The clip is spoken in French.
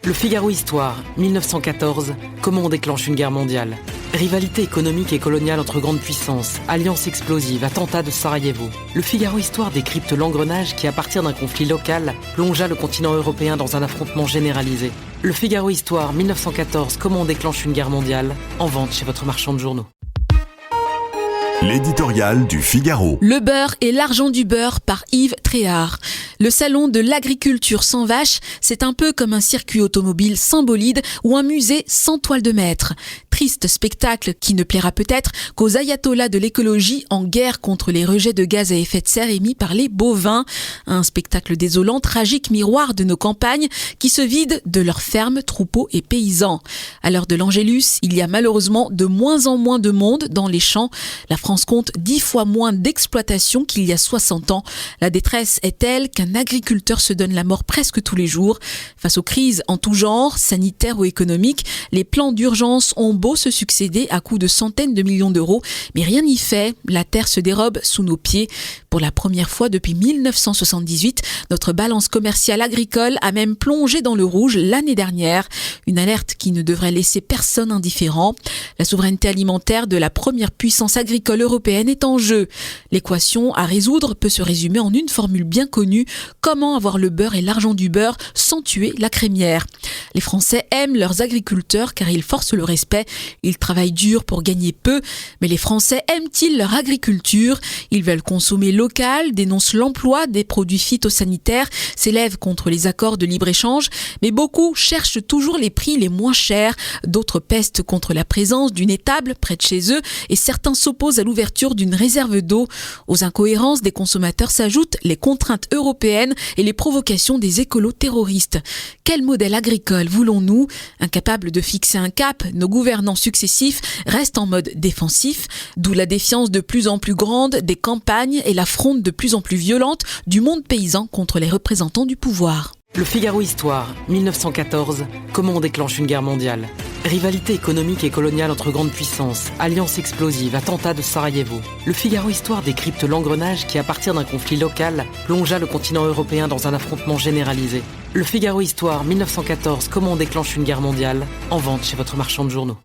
Le Figaro Histoire, 1914, comment on déclenche une guerre mondiale. Rivalité économique et coloniale entre grandes puissances, alliance explosive, attentat de Sarajevo. Le Figaro Histoire décrypte l'engrenage qui, à partir d'un conflit local, plongea le continent européen dans un affrontement généralisé. Le Figaro Histoire, 1914, comment on déclenche une guerre mondiale, en vente chez votre marchand de journaux. L'éditorial du Figaro. Le beurre et l'argent du beurre par Yves Tréhard. Le salon de l'agriculture sans vache, c'est un peu comme un circuit automobile sans bolide ou un musée sans toile de maître. Triste spectacle qui ne plaira peut-être qu'aux ayatollahs de l'écologie en guerre contre les rejets de gaz à effet de serre émis par les bovins. Un spectacle désolant, tragique miroir de nos campagnes qui se vident de leurs fermes, troupeaux et paysans. À l'heure de l'Angélus, il y a malheureusement de moins en moins de monde dans les champs. La France compte 10 fois moins d'exploitation qu'il y a 60 ans. La détresse est telle qu'un agriculteur se donne la mort presque tous les jours. Face aux crises en tout genre, sanitaires ou économiques, les plans d'urgence ont beau se succéder à coups de centaines de millions d'euros, mais rien n'y fait. La terre se dérobe sous nos pieds. Pour la première fois depuis 1978, notre balance commerciale agricole a même plongé dans le rouge l'année dernière. Une alerte qui ne devrait laisser personne indifférent. La souveraineté alimentaire de la première puissance agricole européenne est en jeu. L'équation à résoudre peut se résumer en une formule bien connue: comment avoir le beurre et l'argent du beurre sans tuer la crémière. Les Français aiment leurs agriculteurs car ils forcent le respect. Ils travaillent dur pour gagner peu, mais les Français aiment-ils leur agriculture? Ils veulent consommer local, dénoncent l'emploi des produits phytosanitaires, s'élèvent contre les accords de libre-échange, mais beaucoup cherchent toujours les prix les moins chers. D'autres pestent contre la présence d'une étable près de chez eux et certains s'opposent à l'ouverture d'une réserve d'eau. Aux incohérences des consommateurs s'ajoutent les contraintes européennes et les provocations des écolos terroristes. Quel modèle agricole voulons-nous? Incapables de fixer un cap, nos gouvernants successifs restent en mode défensif, d'où la défiance de plus en plus grande des campagnes et la fronde de plus en plus violente du monde paysan contre les représentants du pouvoir. Le Figaro Histoire, 1914, comment on déclenche une guerre mondiale. Rivalité économique et coloniale entre grandes puissances, alliance explosive, attentat de Sarajevo. Le Figaro Histoire décrypte l'engrenage qui, à partir d'un conflit local, plongea le continent européen dans un affrontement généralisé. Le Figaro Histoire, 1914, comment on déclenche une guerre mondiale, en vente chez votre marchand de journaux.